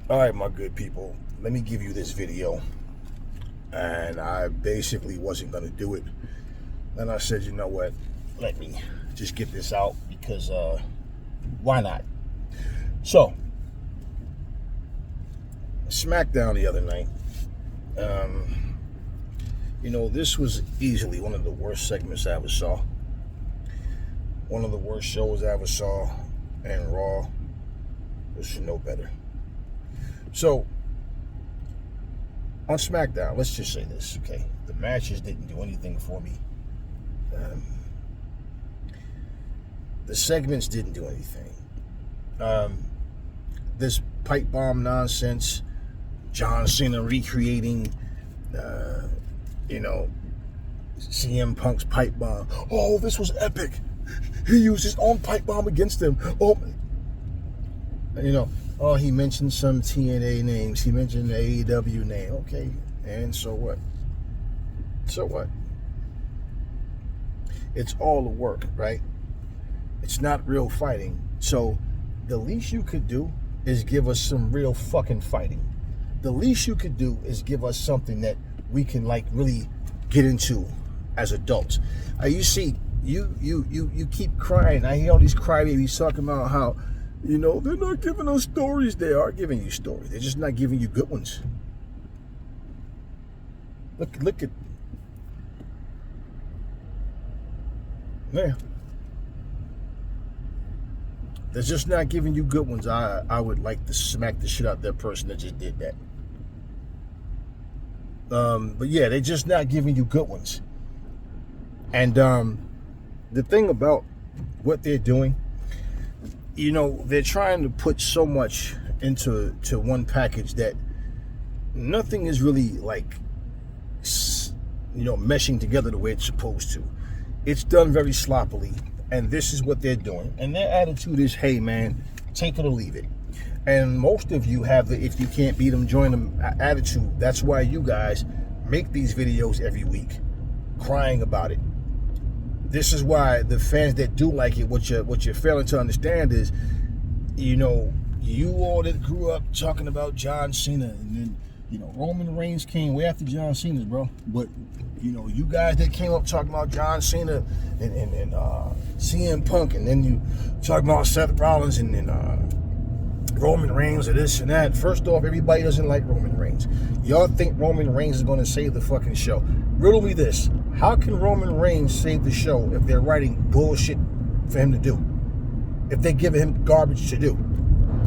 All right, my good people, let me give you this video. And I basically wasn't going to do it. And I said, you know what? Let me just get this out because why not? So, SmackDown the other night. This was easily one of the worst segments I ever saw. One of the worst shows I ever saw. And Raw was no better. So, on SmackDown, let's just say this, okay? The matches didn't do anything for me. The segments didn't do anything. This pipe bomb nonsense, John Cena recreating, CM Punk's pipe bomb. Oh, this was epic. He used his own pipe bomb against him. He mentioned some TNA names. He mentioned the AEW name. Okay, and so what? So what? It's all the work, right? It's not real fighting. So the least you could do is give us some real fucking fighting. The least you could do is give us something that we can really get into as adults. You see, you keep crying. I hear all these crybabies talking about how, they're not giving us stories. They are giving you stories. They're just not giving you good ones. Look at, man. They're just not giving you good ones. I would like to smack the shit out of that person that just did that. But yeah, they're just not giving you good ones. And the thing about what they're doing, they're trying to put so much into one package that nothing is really meshing together the way it's supposed to. It's done very sloppily, and this is what they're doing. And their attitude is, hey man, take it or leave it. And most of you have the if you can't beat them, join them attitude. That's why you guys make these videos every week, crying about it. This is why the fans that do like it, what you're failing to understand is, you all that grew up talking about John Cena, and then, Roman Reigns came way after John Cena, bro. But, you guys that came up talking about John Cena and CM Punk, and then you talking about Seth Rollins and Roman Reigns or this and that. First off, everybody doesn't like Roman Reigns. Y'all think Roman Reigns is going to save the fucking show. Riddle me this. How can Roman Reigns save the show if they're writing bullshit for him to do? If they're giving him garbage to do?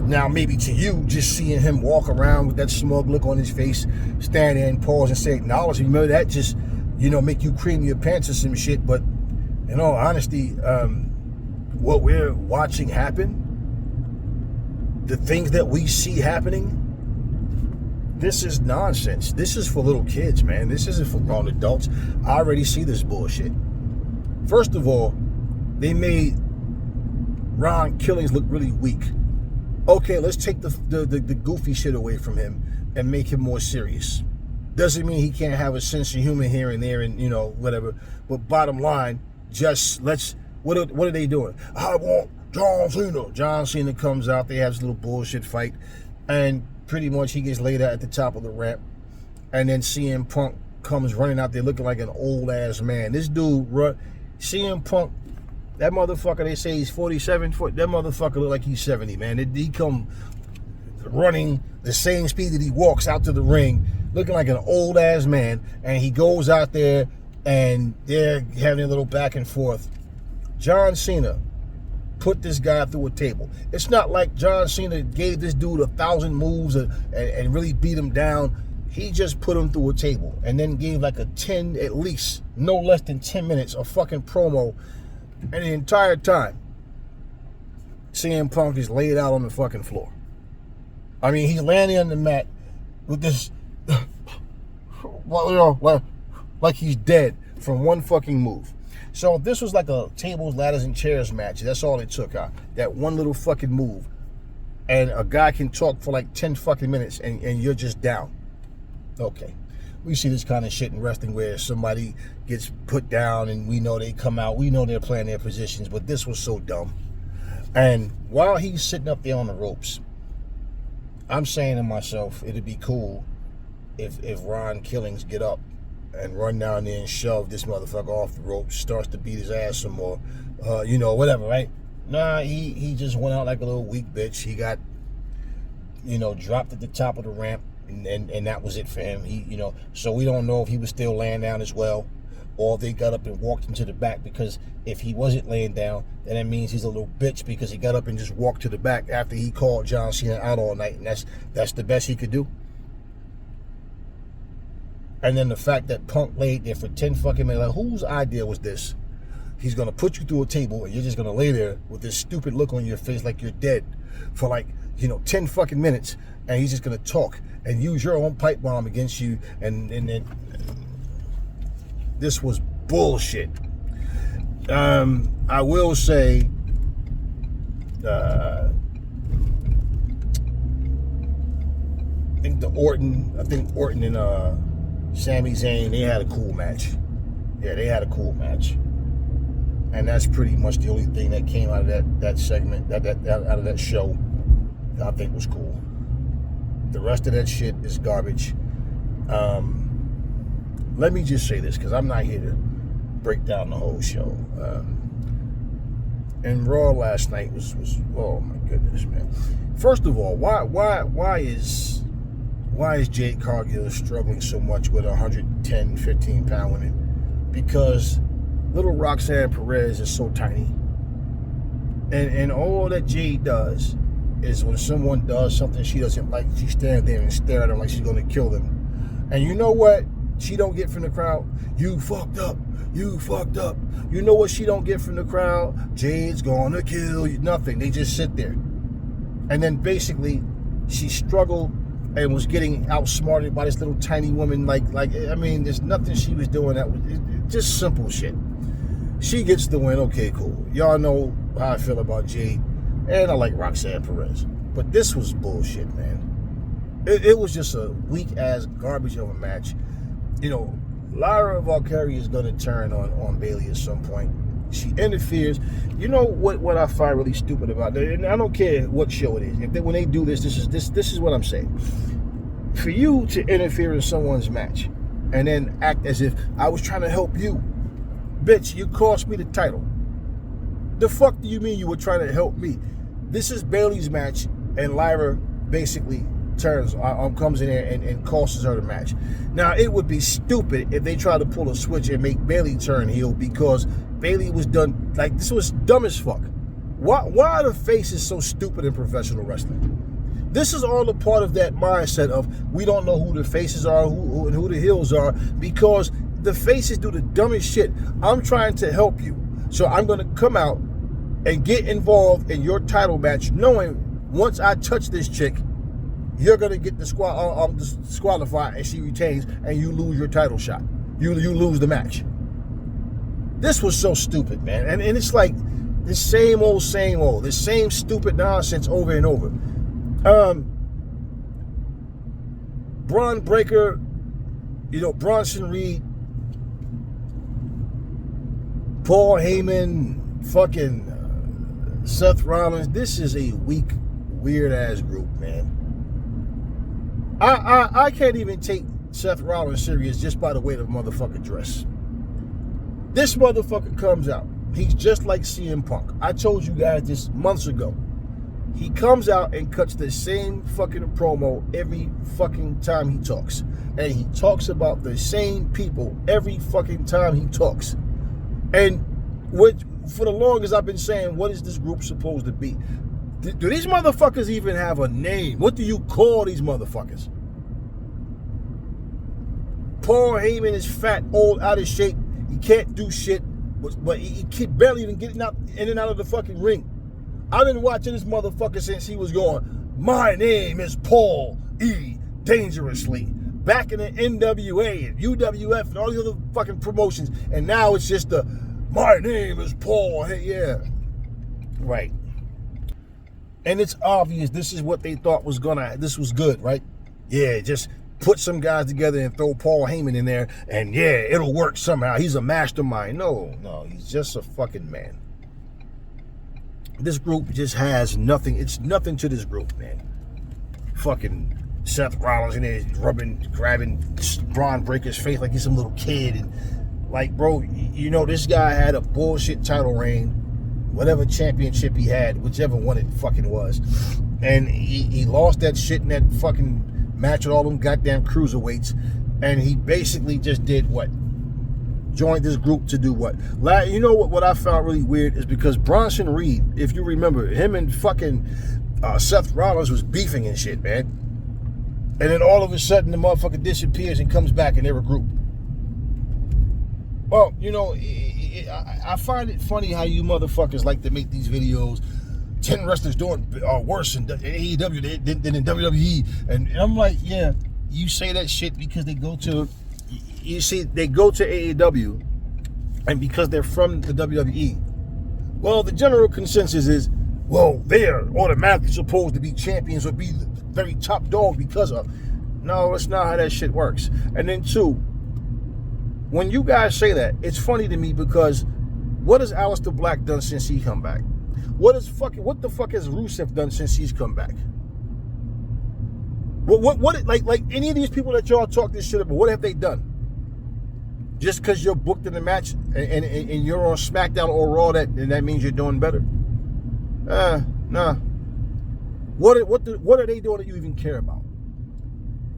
Now, maybe to you, just seeing him walk around with that smug look on his face, stand there and pause and say acknowledge him, that just, make you cream your pants or some shit. But in all honesty, what we're watching happen, the things that we see happening, this is nonsense. This is for little kids, man. This isn't for grown adults. I already see this bullshit. First of all, they made Ron Killings look really weak. Okay, let's take the goofy shit away from him and make him more serious. Doesn't mean he can't have a sense of humor here and there and, whatever. But bottom line, what are they doing? I want John Cena. John Cena comes out. They have this little bullshit fight. And pretty much he gets laid out at the top of the ramp. And then CM Punk comes running out there looking like an old-ass man. This dude, CM Punk, that motherfucker, they say he's 47 foot. That motherfucker look like he's 70, man. He come running the same speed that he walks out to the ring, looking like an old-ass man. And he goes out there, and they're having a little back and forth. John Cena put this guy through a table. It's not like John Cena gave this dude 1,000 moves and really beat him down. He just put him through a table and then gave a 10, at least, no less than 10 minutes of fucking promo. And the entire time, CM Punk is laid out on the fucking floor. I mean, he's landing on the mat with this, like he's dead from one fucking move. So this was like a tables, ladders, and chairs match. That's all it took, that one little fucking move. And a guy can talk for 10 fucking minutes and you're just down. Okay. We see this kind of shit in wrestling where somebody gets put down and we know they come out. We know they're playing their positions, but this was so dumb. And while he's sitting up there on the ropes, I'm saying to myself, it'd be cool if Ron Killings get up and run down there and shove this motherfucker off the rope, starts to beat his ass some more, whatever, right? Nah, he just went out like a little weak bitch. He got, dropped at the top of the ramp, and that was it for him. So we don't know if he was still laying down as well, or if they got up and walked him to the back, because if he wasn't laying down, then that means he's a little bitch, because he got up and just walked to the back after he called John Cena out all night, and that's the best he could do. And then the fact that Punk laid there for 10 fucking minutes, like, whose idea was this? He's going to put you through a table, and you're just going to lay there with this stupid look on your face like you're dead for 10 fucking minutes, and he's just going to talk and use your own pipe bomb against you, and then this was bullshit. I will say, I think Orton and Sami Zayn, they had a cool match. Yeah, they had a cool match. And that's pretty much the only thing that came out of that segment, out of that show, that I think was cool. The rest of that shit is garbage. Let me just say this, because I'm not here to break down the whole show. And Raw last night was oh my goodness, man. First of all, why is Jade Cargill struggling so much with 110, 15-pound women? Because little Roxanne Perez is so tiny. And all that Jade does is when someone does something she doesn't like, she stands there and stares at them like she's going to kill them. And you know what she don't get from the crowd? You fucked up. You fucked up. You know what she don't get from the crowd? Jade's going to kill you. Nothing. They just sit there. And then basically she struggled and was getting outsmarted by this little tiny woman. There's nothing she was doing that was just simple shit. She gets the win. Okay, cool. Y'all know how I feel about Jade. And I like Roxanne Perez. But this was bullshit, man. It was just a weak-ass garbage of a match. Lyra Valkyrie is going to turn on Bayley at some point. She interferes. You know what I find really stupid about that? And I don't care what show it is. When they do this is what I'm saying. For you to interfere in someone's match and then act as if I was trying to help you. Bitch, you cost me the title. The fuck do you mean you were trying to help me? This is Bayley's match, and Lyra basically comes in there and costs her the match. Now, it would be stupid if they tried to pull a switch and make Bayley turn heel, because Bayley was done, this was dumb as fuck. Why are the faces so stupid in professional wrestling? This is all a part of that mindset of we don't know who the faces are and who the heels are, because the faces do the dumbest shit. I'm trying to help you, so I'm going to come out and get involved in your title match, knowing once I touch this chick, you're going to get disqualified, and she retains, and you lose your title shot. You lose the match. This was so stupid, man. And it's like the same old, the same stupid nonsense over and over. Braun Breaker, Bronson Reed, Paul Heyman, fucking Seth Rollins. This is a weak, weird-ass group, man. I can't even take Seth Rollins serious just by the way the motherfucker dress. This motherfucker comes out. He's just like CM Punk. I told you guys this months ago. He comes out and cuts the same fucking promo every fucking time he talks. And he talks about the same people every fucking time he talks. And for the longest I've been saying, what is this group supposed to be? Do these motherfuckers even have a name? What do you call these motherfuckers? Paul Heyman is fat, old, out of shape. He can't do shit, but he can barely even get in and out of the fucking ring. I've been watching this motherfucker since he was going, my name is Paul E. Dangerously. Back in the NWA and UWF and all the other fucking promotions. And now it's just my name is Paul. Hey, yeah. Right. And it's obvious this is what they thought this was good, right? Yeah, just put some guys together and throw Paul Heyman in there, and yeah, it'll work somehow. He's a mastermind. No, he's just a fucking man. This group just has nothing. It's nothing to this group, man. fucking Seth Rollins in there grabbing Braun Breaker's face like he's some little kid. And like, bro, you know, this guy had a bullshit title reign, whatever championship he had, whichever one it fucking was. And he lost that shit in that fucking match with all them goddamn cruiserweights. And he basically just did what? Joined this group to do what? You know what I found really weird is because Bronson Reed, if you remember, him and fucking Seth Rollins was beefing and shit, man. And then all of a sudden the motherfucker disappears and comes back and they're a group. Well, you know, I find it funny how you motherfuckers like to make these videos. 10 wrestlers doing worse in AEW than in WWE. And I'm like, yeah, you say that shit because they go to AEW and because they're from the WWE. Well, the general consensus is, well, they're automatically supposed to be champions or be the very top dog because of. No, that's not how that shit works. And then two, when you guys say that, it's funny to me because what has Aleister Black done since he come back? What the fuck has Rusev done since he's come back? What like any of these people that y'all talk this shit about, what have they done? Just because you're booked in the match and you're on SmackDown or Raw, that means you're doing better? Nah. What are they doing that you even care about?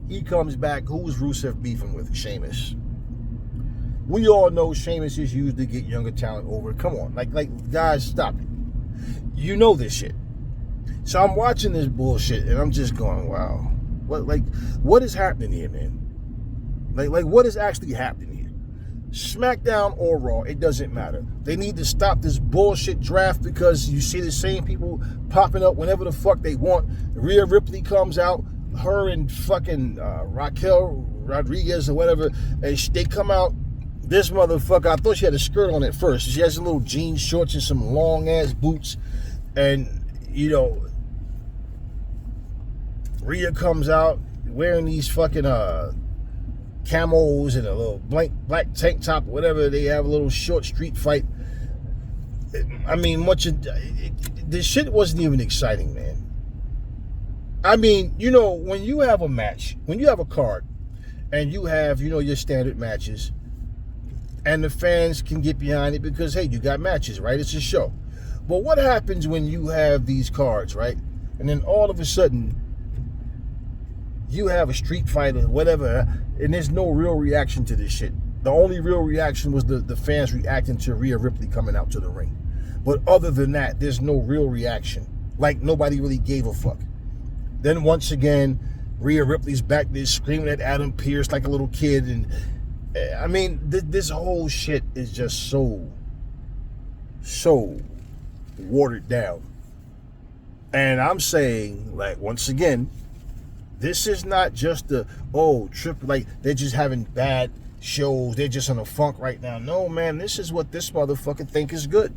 He comes back. Who's Rusev beefing with? Sheamus. We all know Sheamus is used to get younger talent over. Come on, like guys, stop it. You know this shit. So I'm watching this bullshit and I'm just going, wow. What is happening here, man? Like what is actually happening here? SmackDown or Raw, it doesn't matter. They need to stop this bullshit draft because you see the same people popping up whenever the fuck they want. Rhea Ripley comes out, her and fucking Raquel Rodriguez or whatever, and they come out. This motherfucker, I thought she had a skirt on at first. She has a little jean shorts and some long ass boots. And, you know, Rhea comes out wearing these fucking camos and a little black tank top, whatever. They have a little short street fight. I mean, this shit wasn't even exciting, man. I mean, you know, when you have a match, when you have a card, and you have, you know, your standard matches, and the fans can get behind it because, hey, you got matches, right? It's a show. But what happens when you have these cards, right? And then all of a sudden, you have a street fight or whatever, and there's no real reaction to this shit. The only real reaction was the fans reacting to Rhea Ripley coming out to the ring. But other than that, there's no real reaction. Like, nobody really gave a fuck. Then once again, Rhea Ripley's back there screaming at Adam Pearce like a little kid. And I mean, this whole shit is just so watered down. And I'm saying, like, once again, this is not just like they're just having bad shows, they're just in a funk right now. No, man, this is what this motherfucker think is good.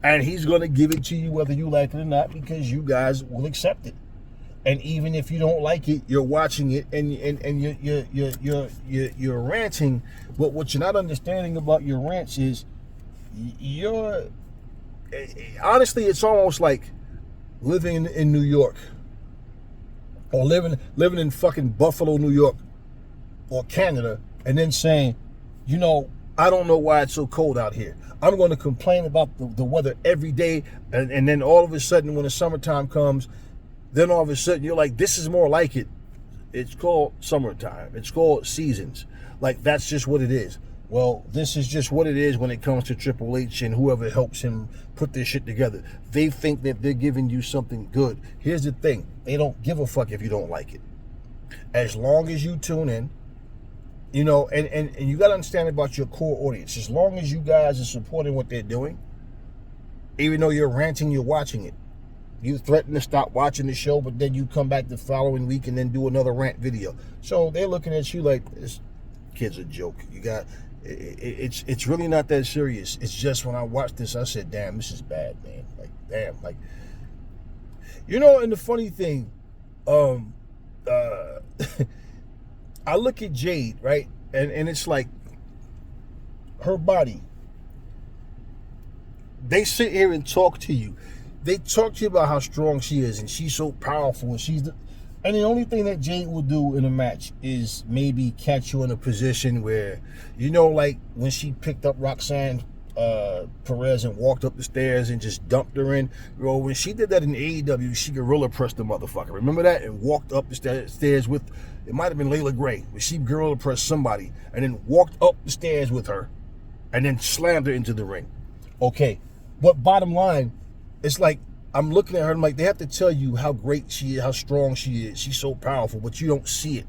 And he's gonna give it to you whether you like it or not, because you guys will accept it. And even if you don't like it, you're watching it and you're ranting. But what you're not understanding about your rants is honestly, it's almost like living in New York, or living in fucking Buffalo, New York, or Canada, and then saying, you know, I don't know why it's so cold out here. I'm going to complain about the weather every day, and then all of a sudden when the summertime comes, then all of a sudden you're like, this is more like it. It's called summertime. It's called seasons. Like, that's just what it is. Well, this is just what it is when it comes to Triple H and whoever helps him put this shit together. They think that they're giving you something good. Here's the thing. They don't give a fuck if you don't like it. As long as you tune in, you know, and you got to understand about your core audience. As long as you guys are supporting what they're doing, even though you're ranting, you're watching it. You threaten to stop watching the show, but then you come back the following week and then do another rant video. So they're looking at you like, this kid's a joke. It's really not that serious. It's just when I watched this, I said, damn, this is bad, man. Like, damn, like, you know, and the funny thing, I look at Jade, right? And it's like her body. They sit here and talk to you. They talk to you about how strong she is and she's so powerful and And the only thing that Jade will do in a match is maybe catch you in a position where, like when she picked up Roxanne Perez and walked up the stairs and just dumped her in. When she did that in AEW, she gorilla pressed the motherfucker. Remember that? And walked up the stairs with, it might have been Layla Gray, but she gorilla pressed somebody and then walked up the stairs with her and then slammed her into the ring. Okay, but bottom line, it's like, I'm looking at her, I'm like, they have to tell you how great she is, how strong she is. She's so powerful, but you don't see it.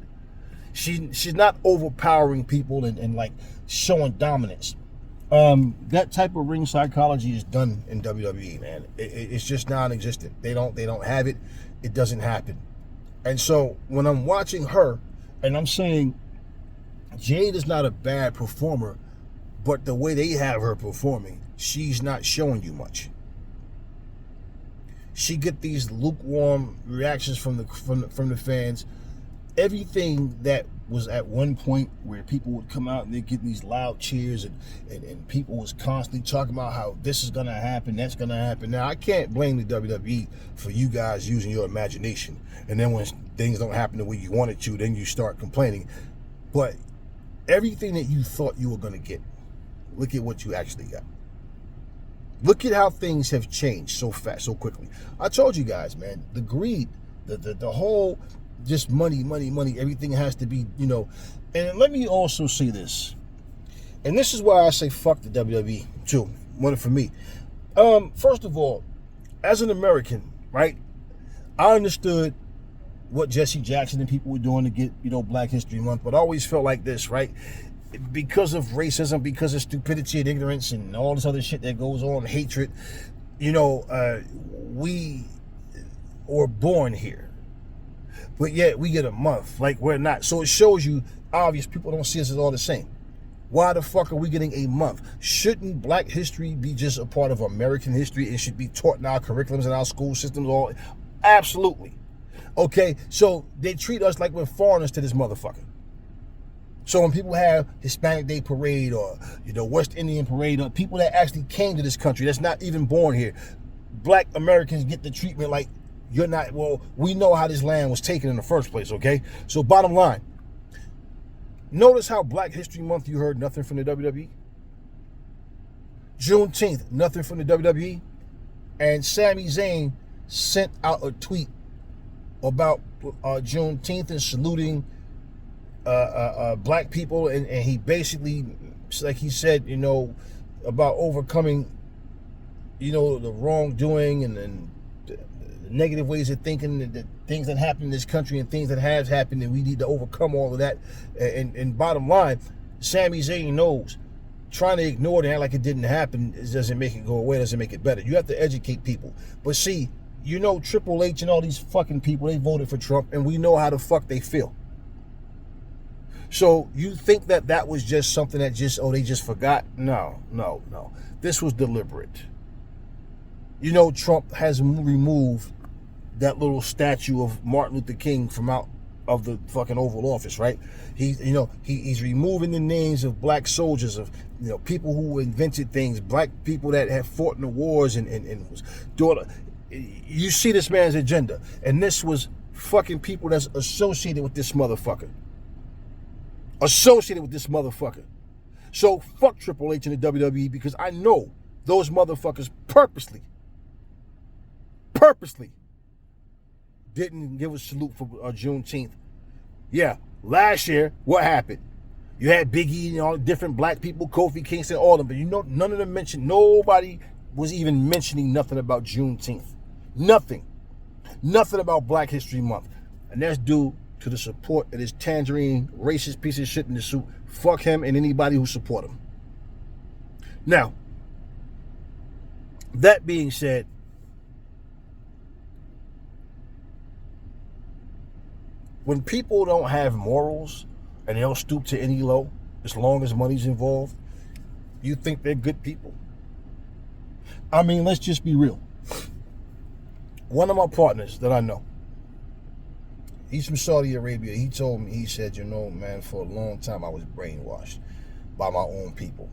She's not overpowering people and like showing dominance. That type of ring psychology is done in WWE, man. It's just non-existent. They don't have it. It doesn't happen. And so when I'm watching her, and I'm saying Jade is not a bad performer, but the way they have her performing, she's not showing you much. She get these lukewarm reactions from the fans. Everything that was at one point where people would come out and they're getting these loud cheers and people was constantly talking about how this is going to happen, that's going to happen. Now, I can't blame the WWE for you guys using your imagination. And then when things don't happen the way you want it to, then you start complaining. But everything that you thought you were going to get, look at what you actually got. Look at how things have changed so fast, so quickly. I told you guys, man, the greed, the whole just money, everything has to be, And let me also say this. And this is why I say fuck the WWE, too. One for me. First of all, as an American, right, I understood what Jesse Jackson and people were doing to get, Black History Month, but I always felt like this, right? Because of racism, because of stupidity and ignorance and all this other shit that goes on, hatred, we were born here. But yet we get a month, like we're not. So it shows you, obvious, people don't see us as all the same. Why the fuck are we getting a month? Shouldn't Black history be just a part of American history? It should be taught in our curriculums and our school systems. All absolutely. Okay, so they treat us like we're foreigners to this motherfucker. So when people have Hispanic Day Parade or, West Indian Parade, or people that actually came to this country that's not even born here, Black Americans get the treatment like you're not, we know how this land was taken in the first place, okay? So bottom line, notice how Black History Month you heard nothing from the WWE? Juneteenth, nothing from the WWE? And Sami Zayn sent out a tweet about Juneteenth and saluting Black people, and he basically, like he said, about overcoming, the wrongdoing and the negative ways of thinking, the things that happen in this country and things that have happened, and we need to overcome all of that. And bottom line, Sami Zayn knows trying to ignore it and act like it didn't happen doesn't make it go away, doesn't make it better. You have to educate people. But see, Triple H and all these fucking people, they voted for Trump, and we know how the fuck they feel. So you think that was just something that they just forgot? No. This was deliberate. Trump has removed that little statue of Martin Luther King from out of the fucking Oval Office, right? He's removing the names of Black soldiers, of people who invented things, Black people that have fought in the wars and was doing. You see this man's agenda, and this was fucking people that's associated with this motherfucker. So fuck Triple H and the WWE, because I know those motherfuckers purposely didn't give a salute for Juneteenth. Yeah, last year, what happened? You had Big E and all the different Black people, Kofi Kingston, all of them, but none of them mentioned, nobody was even mentioning nothing about Juneteenth. Nothing about Black History Month. And that's due to the support of this tangerine, racist piece of shit in the suit. Fuck him and anybody who support him. Now, that being said, when people don't have morals and they don't stoop to any low, as long as money's involved, you think they're good people? I mean, let's just be real. One of my partners that I know, he's from Saudi Arabia. He told me, he said, man, for a long time I was brainwashed by my own people.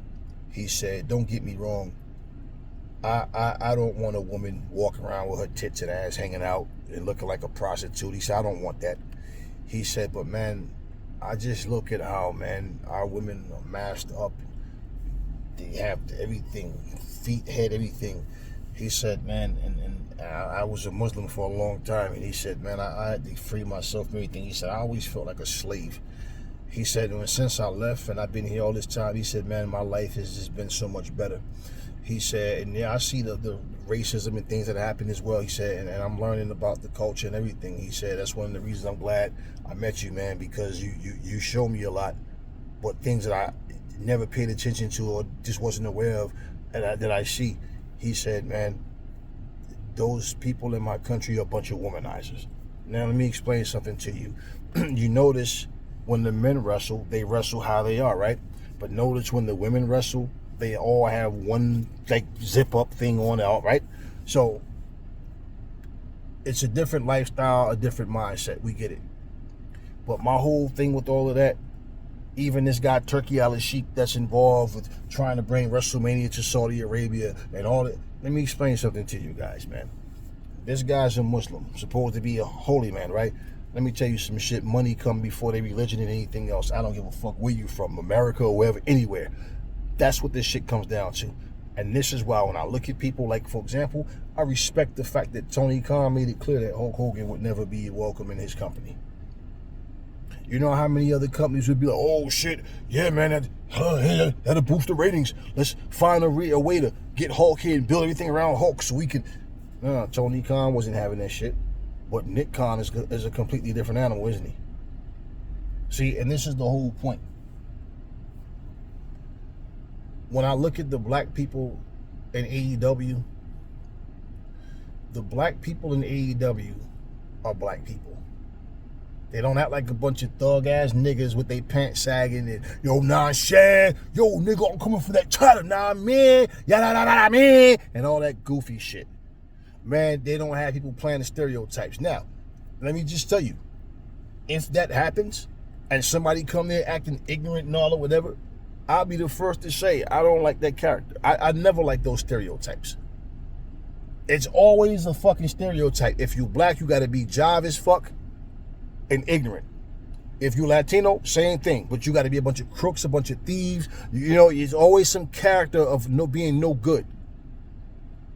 He said, don't get me wrong, I don't want a woman walking around with her tits and ass hanging out and looking like a prostitute. He said, I don't want that. He said, but man, I just look at how, man, our women are masked up. They have everything, feet, head, everything. He said, man, and I was a Muslim for a long time, and he said, man, I had to free myself from everything. He said, I always felt like a slave. He said, and since I left and I've been here all this time, he said, man, my life has just been so much better. He said, and yeah, I see the racism and things that happen as well. He said, and I'm learning about the culture and everything. He said, that's one of the reasons I'm glad I met you, man, because you show me a lot, but things that I never paid attention to or just wasn't aware of that I see. He said, man, those people in my country are a bunch of womanizers. Now, let me explain something to you. You notice when the men wrestle, they wrestle how they are, right? But notice when the women wrestle, they all have one like zip up thing on out, right? So it's a different lifestyle, a different mindset. We get it. But my whole thing with all of that, even this guy Turkey Al-Sheikh that's involved with trying to bring WrestleMania to Saudi Arabia and all that. Let me explain something to you guys, man. This guy's a Muslim, supposed to be a holy man, right? Let me tell you some shit. Money come before their religion and anything else. I don't give a fuck where you from, America or wherever, anywhere. That's what this shit comes down to. And this is why when I look at people, like, for example, I respect the fact that Tony Khan made it clear that Hulk Hogan would never be welcome in his company. You know how many other companies would be like, oh shit, yeah man, that'll boost the ratings. Let's find a way to get Hulk here and build everything around Hulk so we can. No, Tony Khan wasn't having that shit. But Nick Khan is a completely different animal, isn't he? See, and this is the whole point. When I look at the black people in AEW, the black people in AEW are black people. They don't act like a bunch of thug-ass niggas with their pants sagging and, yo, nah, Shan, yo, nigga, I'm coming for that title, nah, man, yada, man, and all that goofy shit. Man, they don't have people playing the stereotypes. Now, let me just tell you, if that happens and somebody come there acting ignorant and all or whatever, I'll be the first to say I don't like that character. I never like those stereotypes. It's always a fucking stereotype. If you black, you got to be jive as fuck and ignorant. If you Latino, same thing. But you got to be a bunch of crooks, a bunch of thieves. You know, there's always some character of being no good.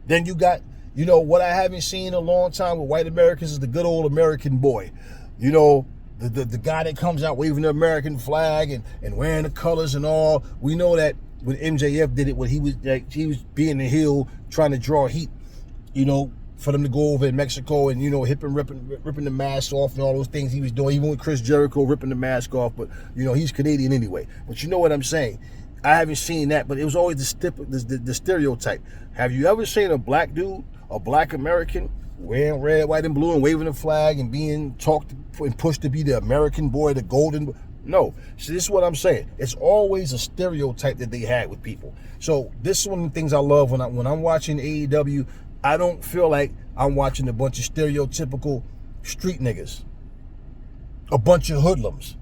Then you got, you know, what I haven't seen in a long time with white Americans is the good old American boy. You know, the guy that comes out waving the American flag and wearing the colors and all. We know that when MJF did it, when he was being the heel trying to draw heat, you know, for them to go over in Mexico and, you know, ripping the mask off and all those things he was doing, even with Chris Jericho ripping the mask off. But, you know, he's Canadian anyway. But you know what I'm saying? I haven't seen that, but it was always the stereotype. Have you ever seen a black dude, a black American, wearing red, white, and blue and waving a flag and being talked and pushed to be the American boy, the golden? No. So this is what I'm saying. It's always a stereotype that they had with people. So this is one of the things I love when I'm watching AEW. I don't feel like I'm watching a bunch of stereotypical street niggas, a bunch of hoodlums,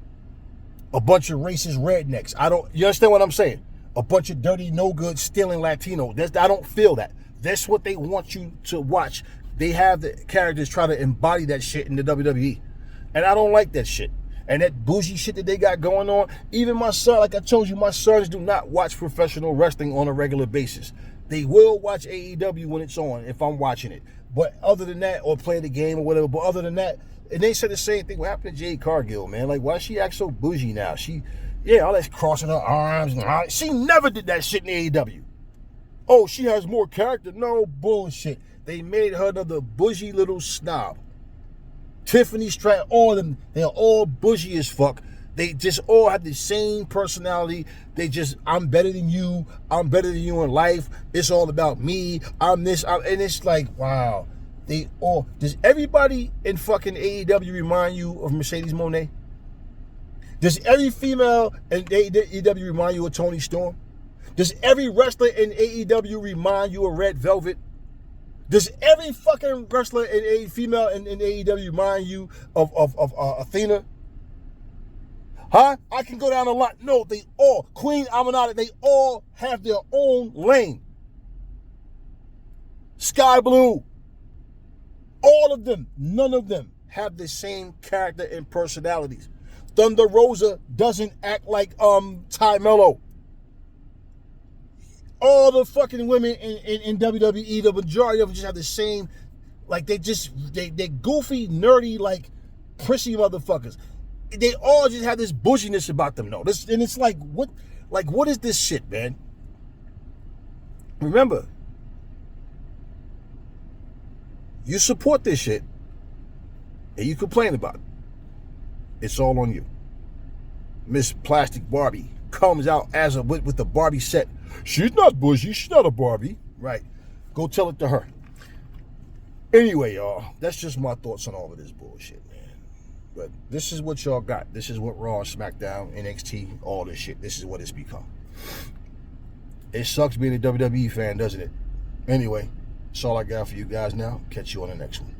a bunch of racist rednecks. You understand what I'm saying? A bunch of dirty, no good, stealing Latino. I don't feel that. That's what they want you to watch. They have the characters try to embody that shit in the WWE. And I don't like that shit. And that bougie shit that they got going on. Even my son, like I told you, my sons do not watch professional wrestling on a regular basis. They will watch AEW when it's on, if I'm watching it. But other than that, or play the game or whatever, but other than that, and they said the same thing. What happened to Jade Cargill, man? Like, why she act so bougie now? All that's crossing her arms. And she never did that shit in AEW. Oh, she has more character. No bullshit. They made her the bougie little snob. Tiffany Stratton, all of them, they're all bougie as fuck. They just all have the same personality. I'm better than you. I'm better than you in life. It's all about me. And it's like, wow. Does everybody in fucking AEW remind you of Mercedes Moné? Does every female in AEW remind you of Toni Storm? Does every wrestler in AEW remind you of Red Velvet? Does every fucking wrestler female in AEW remind you of Athena? Huh? I can go down a lot. No, they all, Queen Aminata, they all have their own lane. Sky Blue. All of them, none of them have the same character and personalities. Thunder Rosa doesn't act like Ty Mello. All the fucking women in WWE, the majority of them just have the same, like they're goofy, nerdy, like prissy motherfuckers. They all just have this bushiness about them, though. And it's like what is this shit, man? Remember, you support this shit and you complain about it. It's all on you. Miss Plastic Barbie comes out as with the Barbie set. She's not bushy. She's not a Barbie. Right. Go tell it to her. Anyway, y'all, that's just my thoughts on all of this bullshit, man. But this is what y'all got. This is what Raw, SmackDown, NXT, all this shit. This is what it's become. It sucks being a WWE fan, doesn't it? Anyway, that's all I got for you guys now. Catch you on the next one.